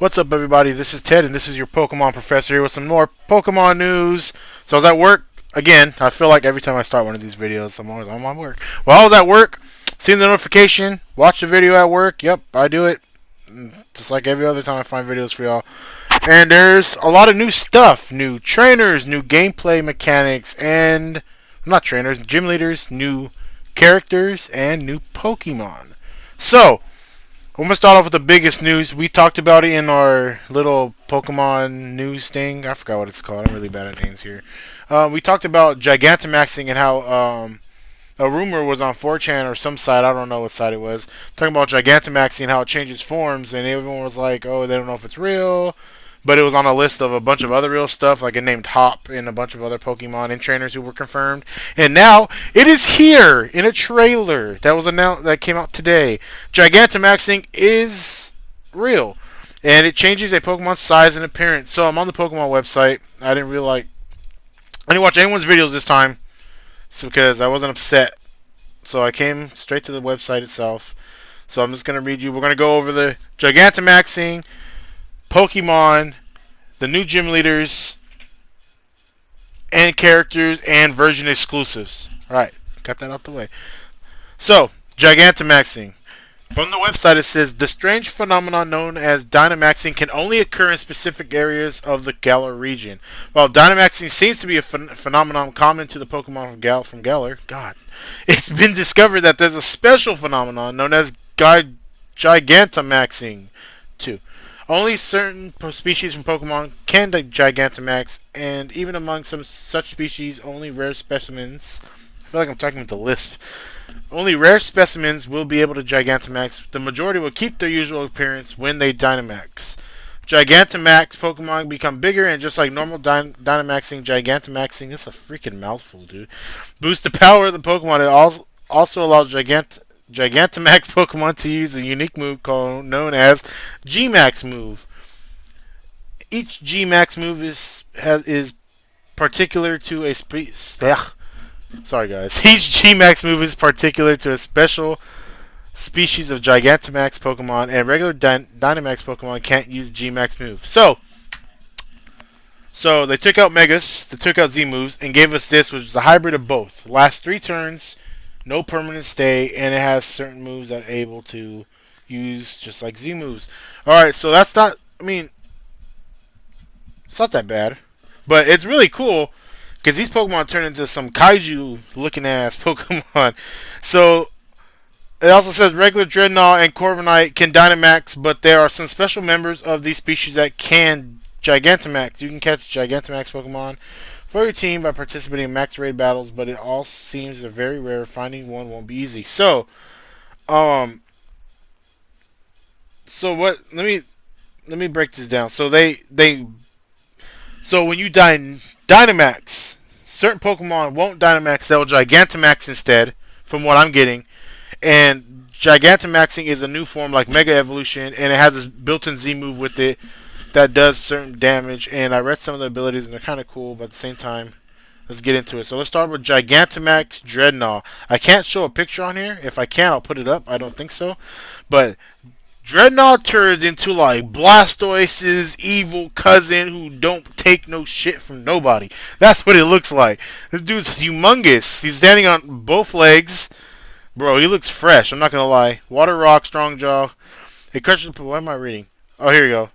What's up, everybody? This is Ted, and this is your Pokemon Professor here with some more Pokemon news. So I was at work again. I feel like every time I start one of these videos, I'm always on my work. Well, I was at work, seen the notification, watched the video at work. Yep, I do it just like every other time I find videos for y'all. And there's a lot of new stuff, new trainers, new gameplay mechanics, and not trainers, gym leaders, new characters, and new Pokemon. So I'm going to start off with the biggest news. We talked about it in our little Pokemon news thing. I forgot what it's called. I'm really bad at names here. We talked about Gigantamaxing and how a rumor was on 4chan or some site. I don't know what site it was. Talking about Gigantamaxing and how it changes forms. And everyone was like, oh, they don't know if it's real. But it was on a list of a bunch of other real stuff, like it named Hop and a bunch of other Pokemon and trainers who were confirmed. And now it is here in a trailer that was announced that came out today. Gigantamaxing is real, and it changes a Pokemon's size and appearance. So I'm on the Pokemon website. I didn't watch anyone's videos this time, because I wasn't upset. So I came straight to the website itself. So I'm just gonna read you. We're gonna go over the Gigantamaxing Pokemon, the new gym leaders, and characters, and version exclusives. Alright, got that out the way. So, Gigantamaxing. From the website it says, the strange phenomenon known as Dynamaxing can only occur in specific areas of the Galar region. While Dynamaxing seems to be a phenomenon common to the Pokemon from Galar, it's been discovered that there's a special phenomenon known as Gigantamaxing too. Only certain species from Pokemon can Gigantamax, and even among some such species, only rare specimens. I feel like I'm talking with the lisp. Only rare specimens will be able to Gigantamax. The majority will keep their usual appearance when they Dynamax. Gigantamax Pokemon become bigger, and just like normal Dynamaxing, Gigantamaxing, it's a freaking mouthful, dude. Boost the power of the Pokemon. It also allows Gigantamax Pokemon to use a unique move known as G-Max move. Each G-Max move is particular to a Sorry, guys. Each G-Max move is particular to a special species of Gigantamax Pokemon, and regular Dynamax Pokemon can't use G-Max move. So they took out Megas, they took out Z moves, and gave us this, which is a hybrid of both. Lasts 3 turns. No permanent stay, and it has certain moves that are able to use just like Z moves. Alright, so that's not, it's not that bad. But it's really cool, because these Pokemon turn into some kaiju-looking ass Pokemon. So, it also says regular Dreadnought and Corviknight can Dynamax, but there are some special members of these species that can Gigantamax. You can catch Gigantamax Pokemon for your team by participating in max raid battles, but it all seems very rare. Finding one won't be easy. So, Let me break this down. So so when you Dynamax, certain Pokemon won't Dynamax. They'll Gigantamax instead, from what I'm getting. And Gigantamaxing is a new form like Mega Evolution, and it has this built-in Z move with it that does certain damage, and I read some of the abilities and they're kind of cool, but at the same time, let's get into it. So let's start with Gigantamax Dreadnought. I can't show a picture on here. If I can, I'll put it up. I don't think so. But Dreadnought turns into like Blastoise's evil cousin who don't take no shit from nobody. That's what it looks like. This dude's humongous. He's standing on both legs. Bro, he looks fresh. I'm not going to lie. Water Rock, Strong Jaw. It crushes... What am I reading? Oh, here you go.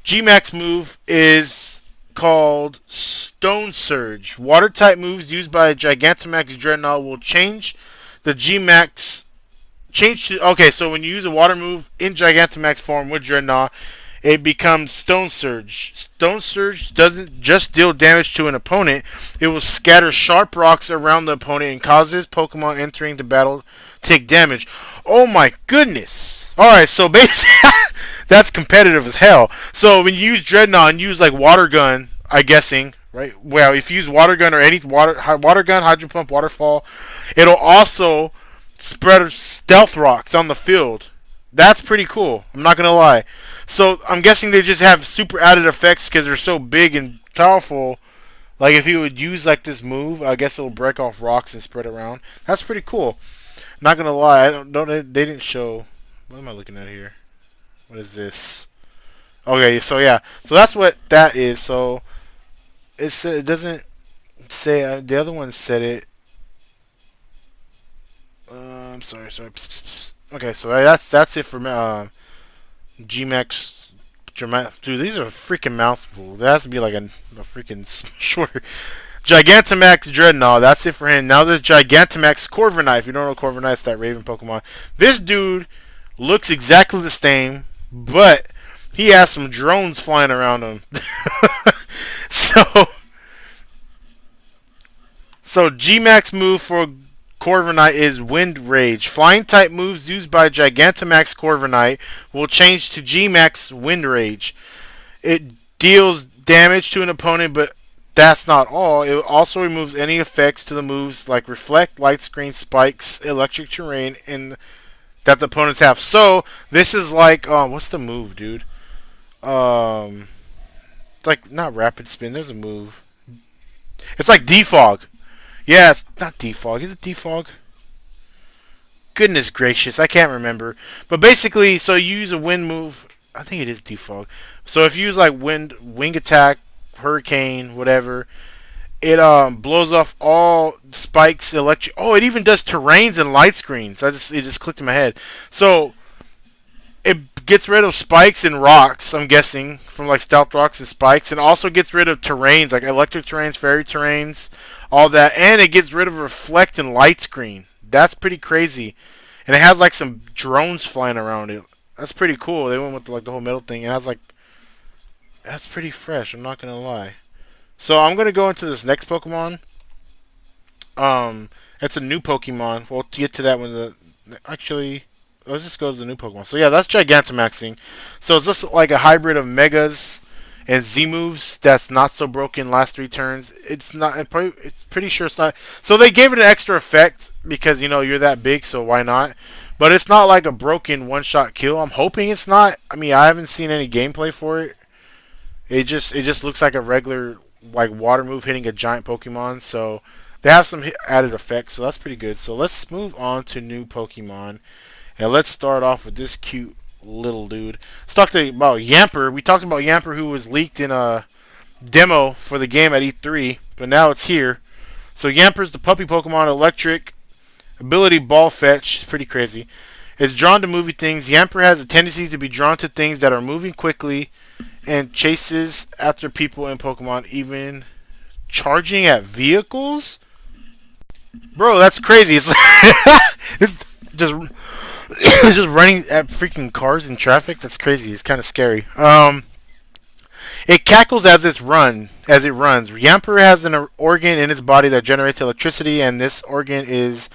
G-Max move is called Stone Surge. Water-type moves used by Gigantamax Dreadnought will change the G-Max... Okay, so when you use a water move in Gigantamax form with Dreadnought, it becomes Stone Surge. Stone Surge doesn't just deal damage to an opponent. It will scatter sharp rocks around the opponent and causes Pokemon entering the battle to take damage. Oh my goodness. Alright, so basically, that's competitive as hell. So when you use Dreadnought and use like Water Gun, I'm guessing, right? Well, if you use Water Gun or any Water Gun, Hydro Pump, Waterfall, it'll also spread Stealth Rocks on the field. That's pretty cool. I'm not going to lie. So I'm guessing they just have super added effects because they're so big and powerful. Like if you would use like this move, I guess it'll break off rocks and spread around. That's pretty cool. Not gonna lie, they didn't show. What am I looking at here? What is this? Okay, so yeah, so that's what that is. So it doesn't say the other one said it. I'm sorry. Okay, so that's it for Gmax. Dude, these are a freaking mouthful. There has to be like a freaking shorter. Gigantamax Dreadnought. That's it for him. Now there's Gigantamax Corviknight. If you don't know Corviknight's that Raven Pokemon. This dude looks exactly the same, but he has some drones flying around him. so, so Gmax move for Corviknight is Wind Rage. Flying type moves used by Gigantamax Corviknight will change to Gmax Wind Rage. It deals damage to an opponent, but that's not all. It also removes any effects to the moves like Reflect, Light Screen, Spikes, Electric Terrain, and that the opponents have. So this is like, what's the move, dude? It's like not Rapid Spin. There's a move. It's like Defog. Yeah, it's not Defog. Is it Defog? Goodness gracious, I can't remember. But basically, so you use a wind move. I think it is Defog. So if you use like wing attack, hurricane, whatever, it blows off all spikes, electric. Oh, it even does terrains and light screens. It just clicked in my head. So it gets rid of spikes and rocks. I'm guessing from like stealth rocks and spikes, and also gets rid of terrains like electric terrains, fairy terrains, all that, and it gets rid of reflect and light screen. That's pretty crazy, and it has like some drones flying around it. That's pretty cool. They went with like the whole metal thing. It has like that's pretty fresh. I'm not gonna lie. So I'm gonna go into this next Pokemon. It's a new Pokemon. We'll get to that when actually let's just go to the new Pokemon. So yeah, that's Gigantamaxing. So it's just like a hybrid of Megas and Z moves that's not so broken last 3 turns. It's not. It's pretty sure it's not. So they gave it an extra effect because you're that big, so why not? But it's not like a broken one-shot kill. I'm hoping it's not. I mean, I haven't seen any gameplay for it. It just looks like a regular like water move hitting a giant Pokemon. So they have some added effects. So that's pretty good. So let's move on to new Pokemon. And let's start off with this cute little dude. Let's talk about Yamper. We talked about Yamper, who was leaked in a demo for the game at E3, but now it's here. So Yamper's the puppy Pokemon, electric, ability ball fetch. Pretty crazy. It's drawn to moving things. Yamper has a tendency to be drawn to things that are moving quickly and chases after people and Pokemon, even charging at vehicles. Bro, that's crazy. It's just it's just running at freaking cars in traffic. That's crazy. It's kind of scary. It cackles as it runs. Yamper has an organ in its body that generates electricity, and this organ is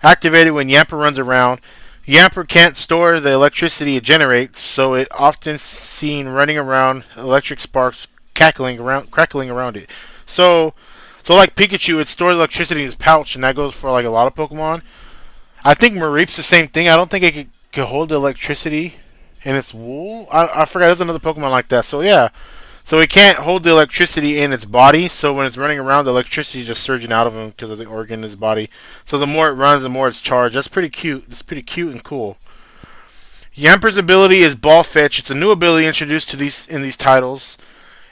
activated when Yamper runs around. Yamper can't store the electricity it generates, so it often seen running around, electric sparks crackling around it. So like Pikachu, it stores electricity in its pouch, and that goes for like a lot of Pokemon. I think Mareep's the same thing. I don't think it could hold the electricity in its wool. I forgot there's another Pokemon like that. So yeah. So it can't hold the electricity in its body. So when it's running around, the electricity is just surging out of him because of the organ in his body. So the more it runs, the more it's charged. That's pretty cute. That's pretty cute and cool. Yamper's ability is Ball Fetch. It's a new ability introduced to these titles,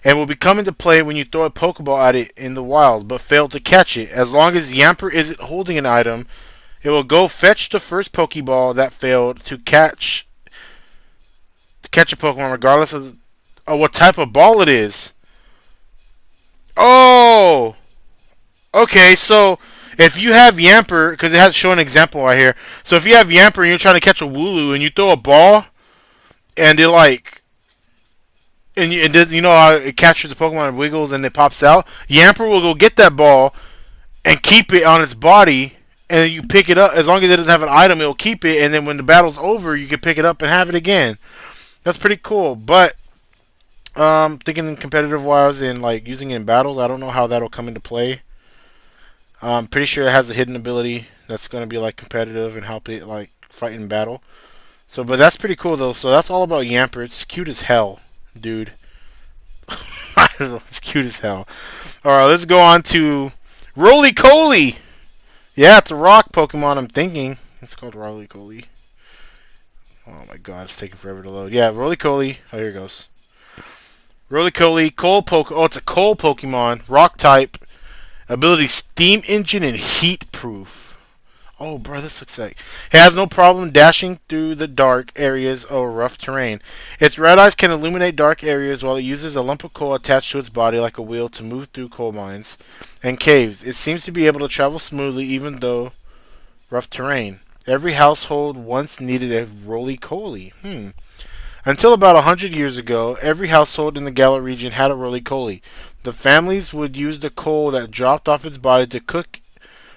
and will be coming to play when you throw a Pokeball at it in the wild, but fail to catch it. As long as Yamper isn't holding an item, it will go fetch the first Pokeball that failed to catch a Pokemon, regardless of what type of ball it is. Oh! Okay, so if you have Yamper, because it has shown an example right here. So if you have Yamper and you're trying to catch a Wooloo and you throw a ball, and it like, and it does, how it captures the Pokemon and wiggles and it pops out. Yamper will go get that ball and keep it on its body, and then you pick it up. As long as it doesn't have an item, it'll keep it, and then when the battle's over, you can pick it up and have it again. That's pretty cool. But thinking competitive wise and like using it in battles, I don't know how that'll come into play. I'm pretty sure it has a hidden ability that's going to be like competitive and help it like fight in battle. So, but that's pretty cool though. So that's all about Yamper. It's cute as hell, dude. I don't know. It's cute as hell. All right, let's go on to Roly-Coly. Yeah, it's a rock Pokemon. I'm thinking it's called Roly-Coly. Oh my god, it's taking forever to load. Yeah, Roly-Coly. Oh, here it goes. Roly-Coly, coal poke. Oh, it's a coal Pokemon. Rock type. Ability Steam Engine and Heat Proof. Oh, bro, this looks like it has no problem dashing through the dark areas or rough terrain. Its red eyes can illuminate dark areas while it uses a lump of coal attached to its body like a wheel to move through coal mines and caves. It seems to be able to travel smoothly even though rough terrain. Every household once needed a roly-coly. Until about 100 years ago, every household in the Galar region had a roly-coly. The families would use the coal that dropped off its body to cook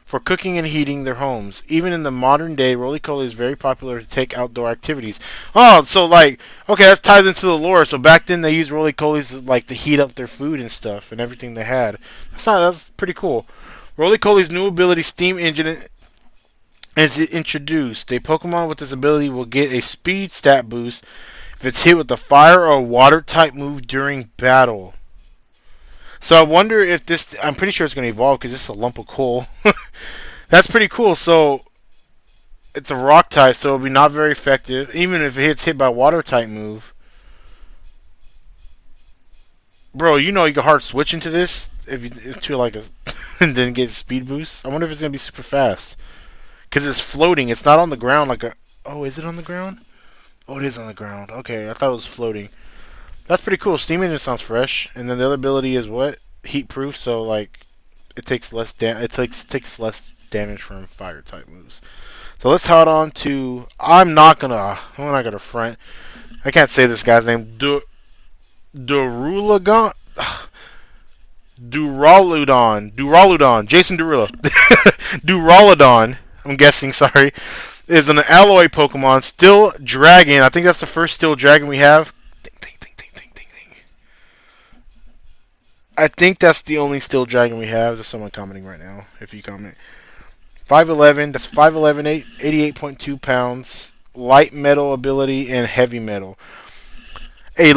for cooking and heating their homes. Even in the modern day, roly-coly is very popular to take outdoor activities. Oh, so like, okay, that's tied into the lore. So back then they used roly-colys like to heat up their food and stuff and everything they had. That's pretty cool. Roly-Coly's new ability, Steam Engine, is introduced. A Pokemon with this ability will get a speed stat boost if it's hit with a fire or water type move during battle. So I wonder if this. I'm pretty sure it's going to evolve because it's a lump of coal. That's pretty cool. So it's a rock type, so it'll be not very effective. Even if it gets hit by a water type move. Bro, you know you can hard switch into this if you to like a and then get a speed boost. I wonder if it's going to be super fast. Because it's floating. It's not on the ground like a... Oh, is it on the ground? Oh, it is on the ground. Okay, I thought it was floating. That's pretty cool. Steam Engine sounds fresh. And then the other ability is what? Heat proof. So like, it takes less takes less damage from fire type moves. So let's head on to. I'm not gonna front. I can't say this guy's name. Durulagon. Duraludon. Jason Derulo. Duraludon. I'm guessing. Sorry. Is an alloy Pokemon. Still Dragon. I think that's the first Still Dragon we have. I think that's the only Still Dragon we have. There's someone commenting right now. If you comment. 5'11". That's 5'11", 88.2 pounds. Light metal ability and heavy metal. A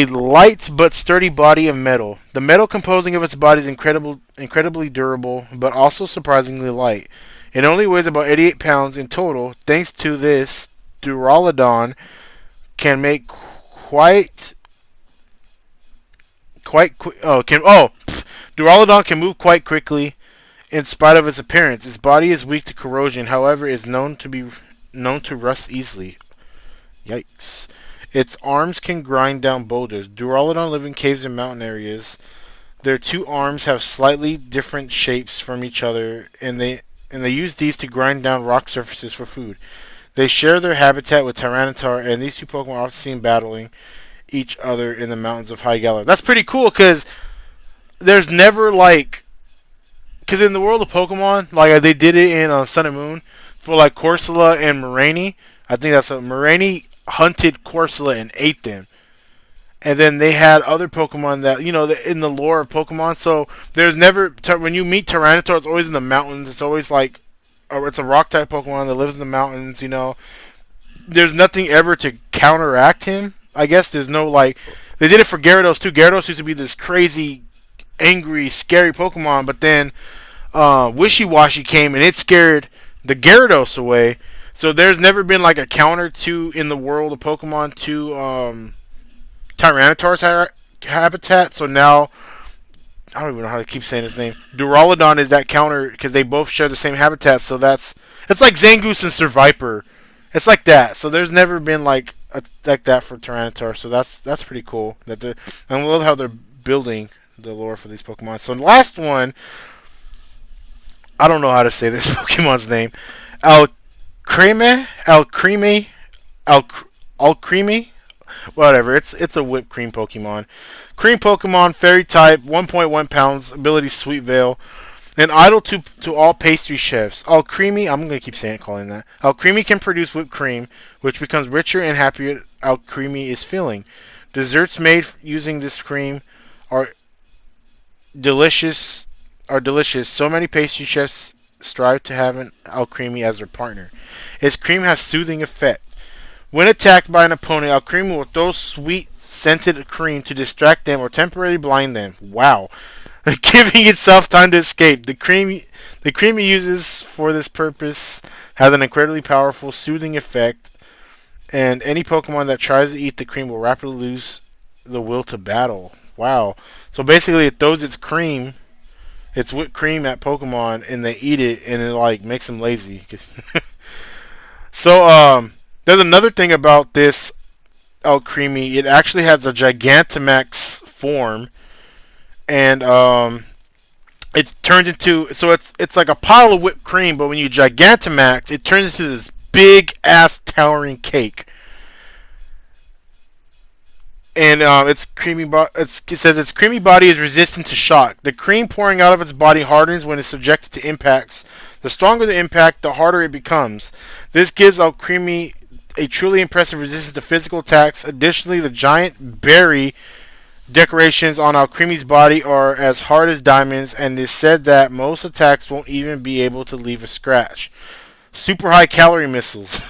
light but sturdy body of metal. The metal composing of its body is incredibly durable, but also surprisingly light. It only weighs about 88 pounds in total. Thanks to this, Duraludon can make Duraludon can move quite quickly in spite of its appearance. Its body is weak to corrosion, however, is known to rust easily. Yikes. Its arms can grind down boulders. Duraludon live in caves and mountain areas. Their two arms have slightly different shapes from each other, and they use these to grind down rock surfaces for food. They share their habitat with Tyranitar, and these two Pokemon are often seen battling each other in the mountains of High Galar. That's pretty cool, because there's never, like... Because in the world of Pokemon, like they did it in Sun and Moon, for like Corsola and Moraine. I think that's Moraine hunted Corsola and ate them. And then they had other Pokemon that, you know, in the lore of Pokemon. So there's never, when you meet Tyranitar, it's always in the mountains. It's always like, it's a rock type Pokemon that lives in the mountains, you know. There's nothing ever to counteract him. I guess there's no, like, they did it for Gyarados too. Gyarados used to be this crazy, angry, scary Pokemon, but then Wishy-Washy came and it scared the Gyarados away. So there's never been like a counter to, in the world of Pokemon, to Tyranitar's habitat. So now, I don't even know how to keep saying his name. Duraludon is that counter because they both share the same habitat. So it's like Zangoose and Survivor. It's like that. So there's never been like that for Tyranitar. So that's pretty cool. And I love how they're building the lore for these Pokemon. So the last one, I don't know how to say this Pokemon's name. Alcremie, whatever. It's a whipped cream Pokemon. Cream Pokemon, fairy type, 1.1 pounds, ability Sweet Veil, and idol to all pastry chefs. Alcremie, I'm gonna keep calling that. Alcremie can produce whipped cream, which becomes richer and happier Alcremie is feeling. Desserts made using this cream are delicious. So many pastry chefs strive to have an Alcremie as their partner. Its cream has soothing effect. When attacked by an opponent, Alcremie will throw sweet scented cream to distract them or temporarily blind them. Wow. Giving itself time to escape. The cream it uses for this purpose has an incredibly powerful soothing effect And any Pokemon that tries to eat the cream will rapidly lose the will to battle. Wow. So basically it throws its cream, its whipped cream at Pokemon, and they eat it, and it like makes them lazy. So there's another thing about this Alcremie. It actually has a Gigantamax form, and it turns into, so it's like a pile of whipped cream, but when you Gigantamax, it turns into this big ass towering cake. And it says its creamy body is resistant to shock. The cream pouring out of its body hardens when it's subjected to impacts. The stronger the impact, the harder it becomes. This gives Alcremie a truly impressive resistance to physical attacks. Additionally, the giant berry decorations on Alcremie's body are as hard as diamonds, and it is said that most attacks won't even be able to leave a scratch. Super high calorie missiles.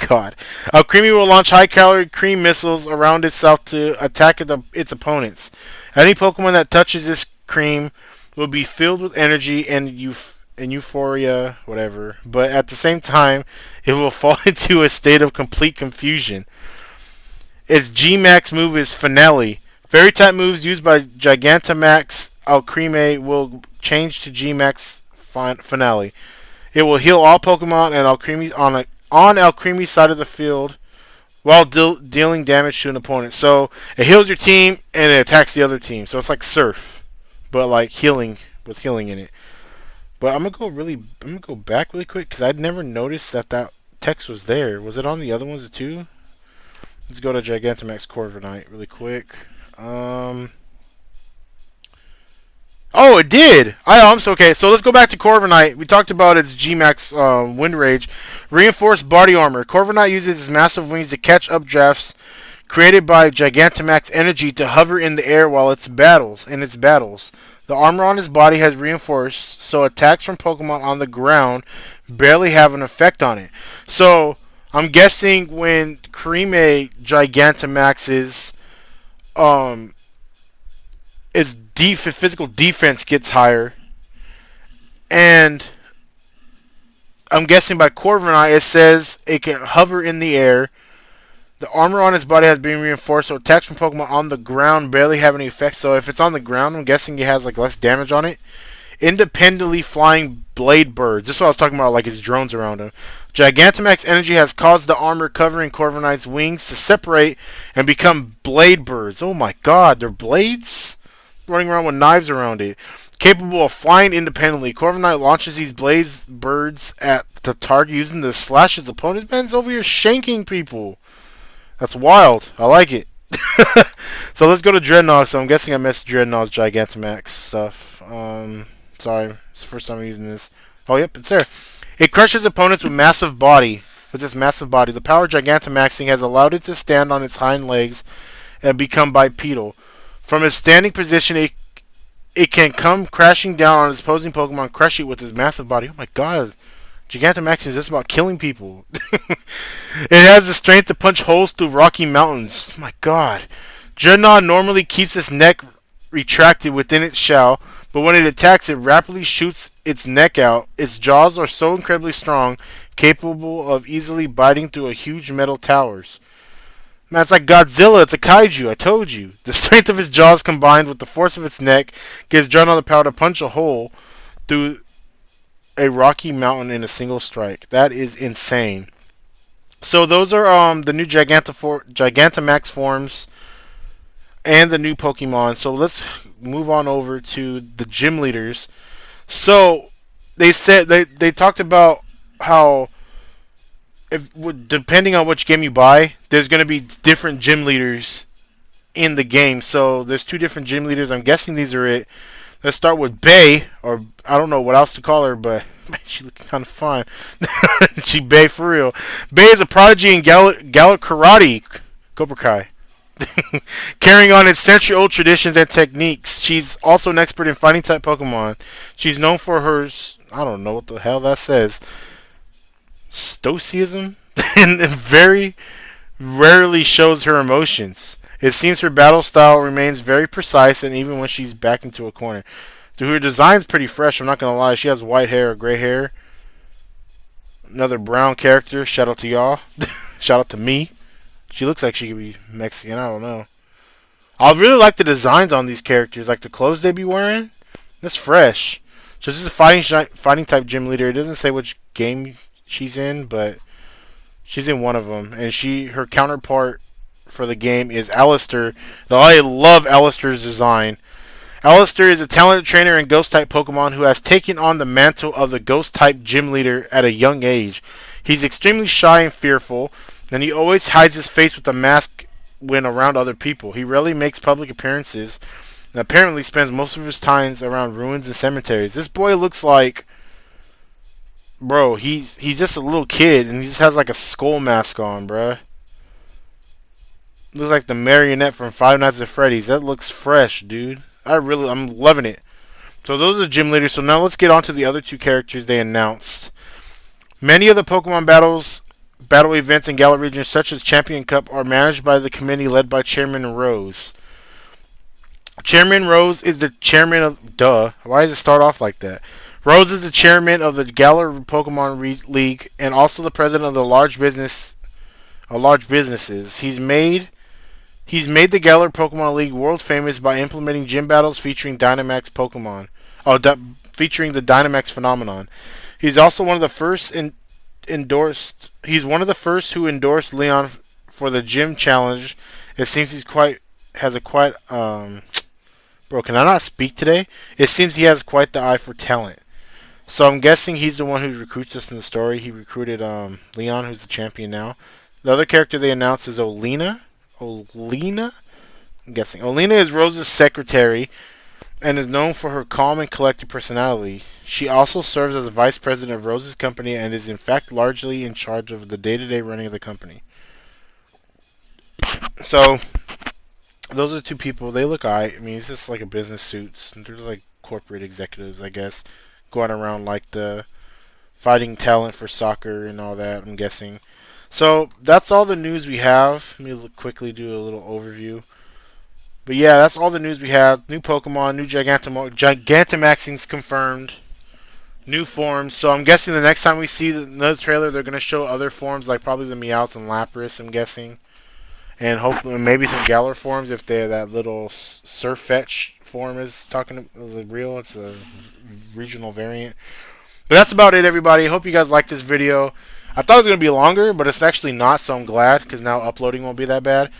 God. Alcremie will launch high-calorie cream missiles around itself to attack its opponents. Any Pokemon that touches this cream will be filled with energy and euphoria, whatever. But at the same time, it will fall into a state of complete confusion. Its G-Max move is Finale. Fairy-type moves used by Gigantamax Alcremie will change to G-Max Finale. It will heal all Pokemon and Alcremie on Alcremie's side of the field while dealing damage to an opponent. So it heals your team and it attacks the other team. So it's like Surf, but like healing with healing in it. But I'm gonna go back really quick because I'd never noticed that text was there. Was it on the other ones too? Let's go to Gigantamax Corviknight really quick. Oh, it did! I'm so okay. So let's go back to Corviknight. We talked about its G-Max Wind Rage. Reinforced body armor. Corviknight uses its massive wings to catch updrafts created by Gigantamax energy to hover in the air while in its battles. The armor on his body has reinforced, so attacks from Pokemon on the ground barely have an effect on it. So I'm guessing when Creame Gigantamax's its physical defense gets higher, and I'm guessing by Corviknight it says it can hover in the air. The armor on its body has been reinforced, so attacks from Pokemon on the ground barely have any effect. So if it's on the ground, I'm guessing it has like less damage on it. Independently flying blade birds. This is what I was talking about, like its drones around him. Gigantamax energy has caused the armor covering Corviknight's wings to separate and become blade birds. Oh my god, they're blades? Running around with knives around it. Capable of flying independently, Corviknight launches these blaze birds at the target using the slash its opponent's man's over here shanking people. That's wild. I like it. So let's go to Dreadnought. So I'm guessing I missed Dreadnought's Gigantamax stuff. Sorry, it's the first time I'm using this. Oh, yep, it's there. It crushes opponents with massive body. With its massive body, the power of Gigantamaxing has allowed it to stand on its hind legs and become bipedal. From its standing position, it can come crashing down on its opposing Pokemon, crush it with its massive body. Oh my god. Gigantamaxing is just about killing people. It has the strength to punch holes through rocky mountains. Oh my god. Dreadnought normally keeps its neck retracted within its shell, but when it attacks, it rapidly shoots its neck out. Its jaws are so incredibly strong, capable of easily biting through a huge metal towers. Man, it's like Godzilla. It's a kaiju. I told you. The strength of its jaws combined with the force of its neck gives Dreadnought the power to punch a hole through a rocky mountain in a single strike. That is insane. So those are the new Gigantamax forms and the new Pokemon. So let's move on over to the gym leaders. So they said they talked about how depending on which game you buy, there's going to be different gym leaders in the game. So there's two different gym leaders. I'm guessing these are it. Let's start with Bay, or I don't know what else to call her, but man, she looking kind of fine. She Bay for real. Bay is a prodigy in Gaelic karate, Cobra Kai. Carrying on its century-old traditions and techniques. She's also an expert in fighting-type Pokemon. She's known for her, I don't know what the hell that says, stoicism, and very rarely shows her emotions. It seems her battle style remains very precise, and even when she's backed into a corner. Dude, her design's pretty fresh, I'm not going to lie. She has white hair or gray hair. Another brown character. Shout out to y'all. Shout out to me. She looks like she could be Mexican. I don't know. I really like the designs on these characters, like the clothes they be wearing. That's fresh. So this is a fighting type gym leader. It doesn't say which game she's in, but she's in one of them. And her counterpart for the game is Alistair. Now, I love Alistair's design. Alistair is a talented trainer in Ghost-type Pokemon who has taken on the mantle of the Ghost-type gym leader at a young age. He's extremely shy and fearful, and he always hides his face with a mask when around other people. He rarely makes public appearances, and apparently spends most of his time around ruins and cemeteries. This boy looks like, bro, he's just a little kid, and he just has like a skull mask on, bruh. Looks like the marionette from Five Nights at Freddy's. That looks fresh, dude. I'm loving it. So those are the gym leaders. So now let's get on to the other two characters they announced. Many of the Pokemon battle events in Galar regions, such as Champion Cup, are managed by the committee led by Chairman Rose. Chairman Rose is the chairman of... Duh. Why does it start off like that? Rose is the chairman of the Galar Pokemon League and also the president of the large businesses. He's made the Galar Pokemon League world famous by implementing gym battles featuring Dynamax Pokemon. Featuring the Dynamax phenomenon. He's also one of the first He's one of the first who endorsed Leon for the gym challenge. It seems has a quite bro, can I not speak today? It seems he has quite the eye for talent. So I'm guessing he's the one who recruits us in the story. He recruited Leon, who's the champion now. The other character they announced is Olina. Olina? I'm guessing. Olina is Rose's secretary and is known for her calm and collected personality. She also serves as a vice president of Rose's company and is in fact largely in charge of the day-to-day running of the company. So, those are the two people. They look alright. I mean, it's just like a business suits. They're like corporate executives, I guess, going around like the fighting talent for soccer and all that, I'm guessing. So that's all the news we have. Let me quickly do a little overview. But yeah, that's all the news we have. New Pokemon, new Gigantamaxing's confirmed. New forms. So I'm guessing the next time we see another trailer, they're going to show other forms, like probably the Meowth and Lapras, I'm guessing. And hopefully maybe some Galar forms if they're that little Surfetch form is talking the real. It's a regional variant. But that's about it, everybody. Hope you guys liked this video. I thought it was going to be longer, but it's actually not, so I'm glad, because now uploading won't be that bad.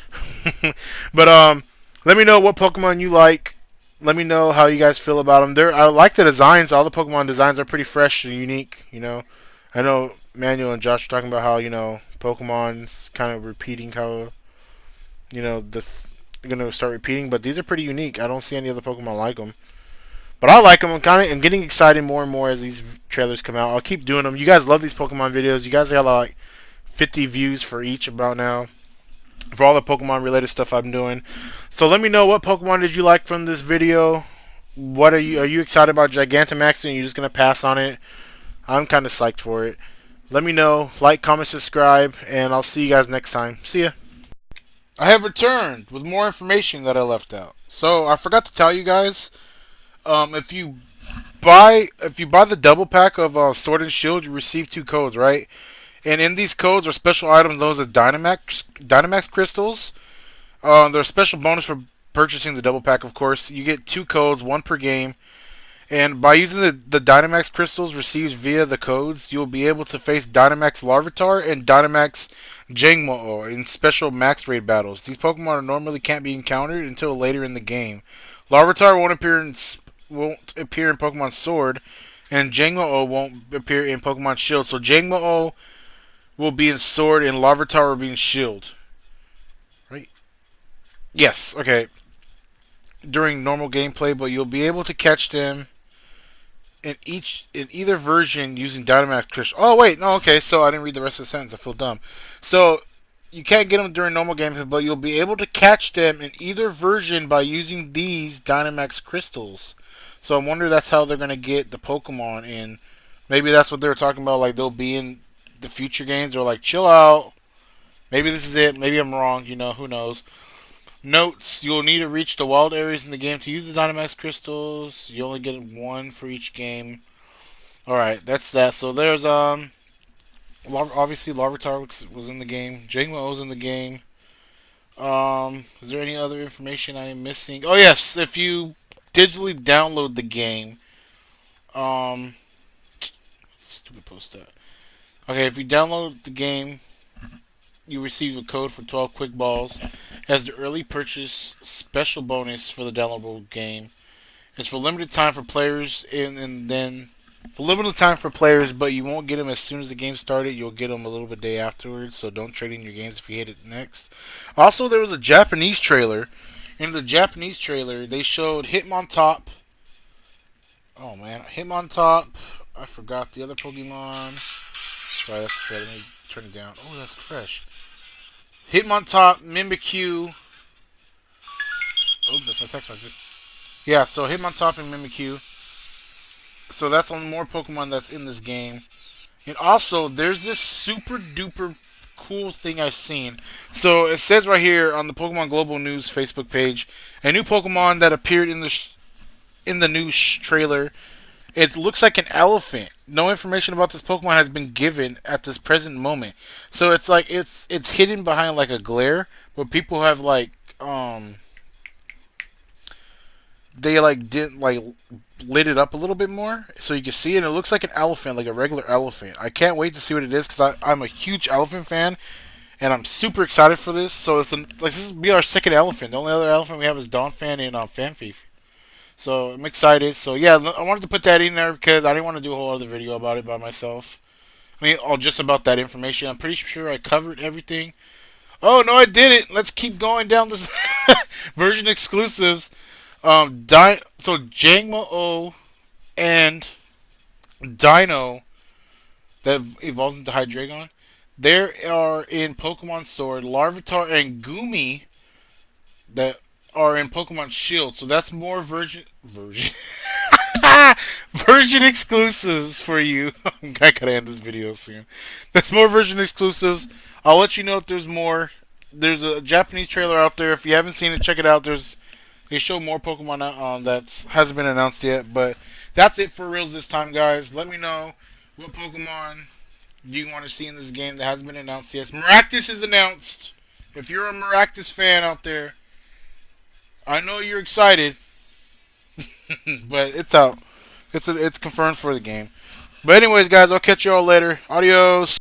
But, let me know what Pokemon you like. Let me know how you guys feel about them. I like the designs. All the Pokemon designs are pretty fresh and unique, you know. I know Manuel and Josh are talking about how, you know, Pokemon's kind of repeating how, you know, they're going to start repeating, but these are pretty unique. I don't see any other Pokemon like them. But I like them. I'm getting excited more and more as these trailers come out. I'll keep doing them. You guys love these Pokemon videos. You guys got like 50 views for each about now, for all the Pokemon related stuff I'm doing. So let me know, what Pokemon did you like from this video? What are you excited about Gigantamaxing? Are you just gonna pass on it? I'm kind of psyched for it. Let me know. Like, comment, subscribe, and I'll see you guys next time. See ya. I have returned with more information that I left out. So I forgot to tell you guys. If you buy the double pack of Sword and Shield, you receive 2 codes, right? And in these codes are special items known as Dynamax crystals. They're a special bonus for purchasing the double pack, of course. You get 2 codes, 1 per game. And by using the Dynamax crystals received via the codes, you'll be able to face Dynamax Larvitar and Dynamax Jangmo-o in special max raid battles. These Pokemon normally can't be encountered until later in the game. Larvitar won't appear in Pokemon Sword, and Jangmo-o won't appear in Pokemon Shield. So Jangmo-o will be in Sword, and Larvitar will be in Shield. Right? Yes, okay. During normal gameplay, but you'll be able to catch them in either version using Dynamax Crystal. Oh wait, no, okay, so I didn't read the rest of the sentence. I feel dumb. So you can't get them during normal gameplay, but you'll be able to catch them in either version by using these Dynamax crystals. So I wonder that's how they're gonna get the Pokemon in. Maybe that's what they were talking about. Like they'll be in the future games. They're like, chill out. Maybe this is it. Maybe I'm wrong. You know, who knows. Notes: you'll need to reach the wild areas in the game to use the Dynamax crystals. You only get 1 for each game. Alright, that's that. So there's obviously Larvitar was in the game. Jangmo-o's in the game. Is there any other information I am missing? Oh yes, if you digitally download the game, um, stupid post that. Okay, if you download the game, you receive a code for 12 quick balls as the early purchase special bonus for the downloadable game. It's for limited time for players, and then for limited time for players, but you won't get them as soon as the game started. You'll get them a little bit day afterwards, so don't trade in your games if you hit it next. Also, there was a Japanese trailer. In the Japanese trailer, they showed Hitmontop. Oh man, Hitmontop. I forgot the other Pokemon. Sorry, that's fresh. Let me turn it down. Oh, that's fresh. Hitmontop, Mimikyu. Oh, that's my text message. Yeah, so Hitmontop and Mimikyu. So that's on more Pokemon that's in this game. And also, there's this super duper cool thing I've seen. So it says right here on the Pokemon Global News Facebook page, a new Pokemon that appeared in the new trailer. It looks like an elephant. No information about this Pokemon has been given at this present moment. So it's like it's hidden behind like a glare, but people have like they like didn't like lit it up a little bit more so you can see it. It looks like an elephant, like a regular elephant. I can't wait to see what it is because I'm a huge elephant fan and I'm super excited for this. So this will be our second elephant. The only other elephant we have is Donphan and Fanfeef. So I'm excited. So yeah, I wanted to put that in there because I didn't want to do a whole other video about it by myself. I mean, all just about that information. I'm pretty sure I covered everything. Oh no, I didn't. Let's keep going down this version exclusives. So Jangmo-o and Dino that evolves into Hydreigon. There are in Pokemon Sword, Larvitar and Gumi that are in Pokemon Shield. So that's more version version exclusives for you. I gotta end this video soon. That's more version exclusives. I'll let you know if there's more. There's a Japanese trailer out there. If you haven't seen it, check it out. They show more Pokemon that hasn't been announced yet. But that's it for reals this time, guys. Let me know what Pokemon do you want to see in this game that hasn't been announced yet. Maractus is announced. If you're a Maractus fan out there, I know you're excited, but it's out. It's confirmed for the game. But anyways, guys, I'll catch you all later. Adios.